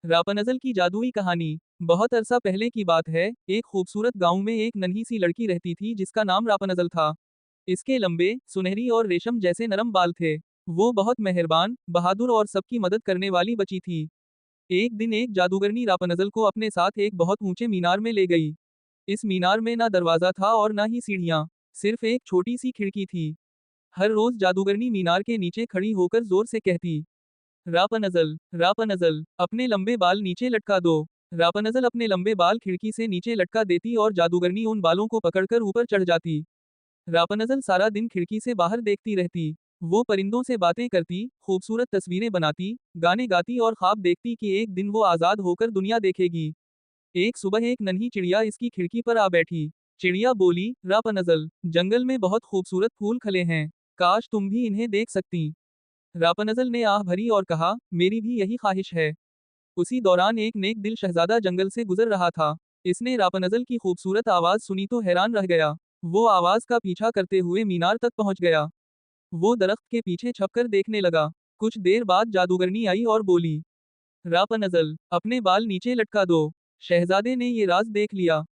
रापनजल की जादुई कहानी। बहुत अरसा पहले की बात है, एक खूबसूरत गांव में एक नन्ही सी लड़की रहती थी जिसका नाम रापनजल था। इसके लंबे, सुनहरी और रेशम जैसे नरम बाल थे। वो बहुत मेहरबान, बहादुर और सबकी मदद करने वाली बच्ची थी। एक दिन एक जादूगरनी रापनजल को अपने साथ एक बहुत ऊंचे मीनार में ले गई। इस मीनार में ना दरवाजा था और ना ही सीढ़ियां, सिर्फ एक छोटी सी खिड़की थी। हर रोज जादूगरनी मीनार के नीचे खड़ी होकर जोर से कहती, रापनजल, रापनजल, अपने लंबे बाल नीचे लटका दो। रापनजल अपने लंबे बाल खिड़की से नीचे लटका देती और जादूगरनी उन बालों को पकड़कर ऊपर चढ़ जाती। रापनजल सारा दिन खिड़की से बाहर देखती रहती। वो परिंदों से बातें करती, खूबसूरत तस्वीरें बनाती, गाने गाती और ख्वाब देखती कि एक दिन वो आजाद होकर दुनिया देखेगी। एक सुबह एक नन्ही चिड़िया इसकी खिड़की पर आ बैठी। चिड़िया बोली, रापनजल, जंगल में बहुत खूबसूरत फूल खिले हैं। काश तुम भी इन्हें देख सकती। रापनजल ने आह भरी और कहा, मेरी भी यही ख्वाहिश है। उसी दौरान एक नेक दिल शहजादा जंगल से गुजर रहा था। इसने रापनजल की खूबसूरत आवाज सुनी तो हैरान रह गया। वो आवाज का पीछा करते हुए मीनार तक पहुंच गया। वो दरख्त के पीछे छपकर देखने लगा। कुछ देर बाद जादूगरनी आई और बोली, रापनजल, अपने बाल नीचे लटका दो। शहजादे ने ये राज देख लिया।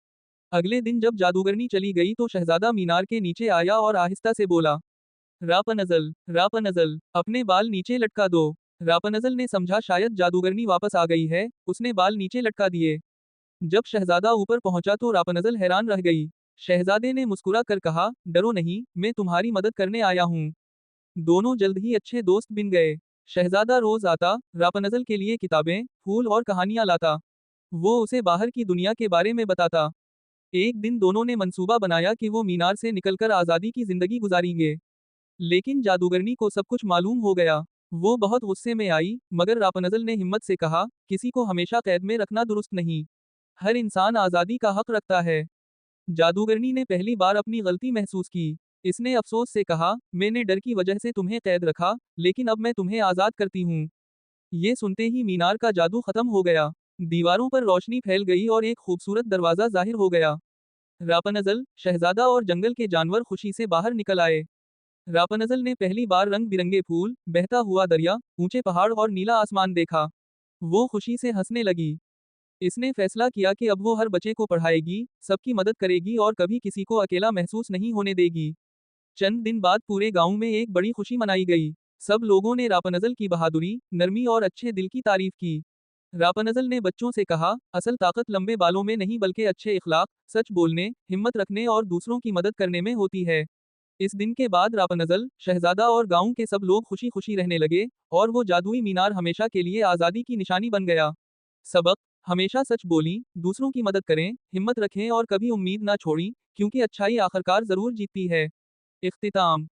अगले दिन जब जादूगरनी चली गई तो शहजादा मीनार के नीचे आया और आहिस्ता से बोला, रापनजल, रापनजल, अपने बाल नीचे लटका दो। रापनजल ने समझा शायद जादूगरनी वापस आ गई है, उसने बाल नीचे लटका दिए। जब शहजादा ऊपर पहुंचा तो रापनजल हैरान रह गई। शहजादे ने मुस्कुरा कर कहा, डरो नहीं, मैं तुम्हारी मदद करने आया हूँ। दोनों जल्द ही अच्छे दोस्त बन गए। शहजादा रोज आता, रापनजल के लिए किताबें, फूल और कहानियां लाता। वो उसे बाहर की दुनिया के बारे में बताता। एक दिन दोनों ने मंसूबा बनाया कि वो मीनार से निकलकर आजादी की जिंदगी गुजारेंगे। लेकिन जादूगरनी को सब कुछ मालूम हो गया। वो बहुत गुस्से में आई, मगर रापनजल ने हिम्मत से कहा, किसी को हमेशा कैद में रखना दुरुस्त नहीं। हर इंसान आजादी का हक रखता है। जादूगरनी ने पहली बार अपनी गलती महसूस की। इसने अफसोस से कहा, मैंने डर की वजह से तुम्हें कैद रखा, लेकिन अब मैं तुम्हें आजाद करती हूँ। ये सुनते ही मीनार का जादू खत्म हो गया। दीवारों पर रोशनी फैल गई और एक खूबसूरत दरवाजा जाहिर हो गया। रापनजल, शहजादा और जंगल के जानवर खुशी से बाहर निकल आए। रापनजल ने पहली बार रंग बिरंगे फूल, बहता हुआ दरिया, ऊंचे पहाड़ और नीला आसमान देखा। वो खुशी से हंसने लगी। इसने फैसला किया कि अब वो हर बच्चे को पढ़ाएगी, सबकी मदद करेगी और कभी किसी को अकेला महसूस नहीं होने देगी। चंद दिन बाद पूरे गांव में एक बड़ी खुशी मनाई गई। सब लोगों ने रापनजल की बहादुरी, नरमी और अच्छे दिल की तारीफ की। रापनजल ने बच्चों से कहा, असल ताकत लंबे बालों में नहीं बल्कि अच्छे इखलाक, सच बोलने, हिम्मत रखने और दूसरों की मदद करने में होती है। इस दिन के बाद रापनजल, शहजादा और गांव के सब लोग खुशी खुशी रहने लगे, और वो जादुई मीनार हमेशा के लिए आजादी की निशानी बन गया। सबक, हमेशा सच बोली, दूसरों की मदद करें, हिम्मत रखें और कभी उम्मीद ना छोड़ी, क्योंकि अच्छाई आखिरकार जरूर जीतती है। इख्तिताम।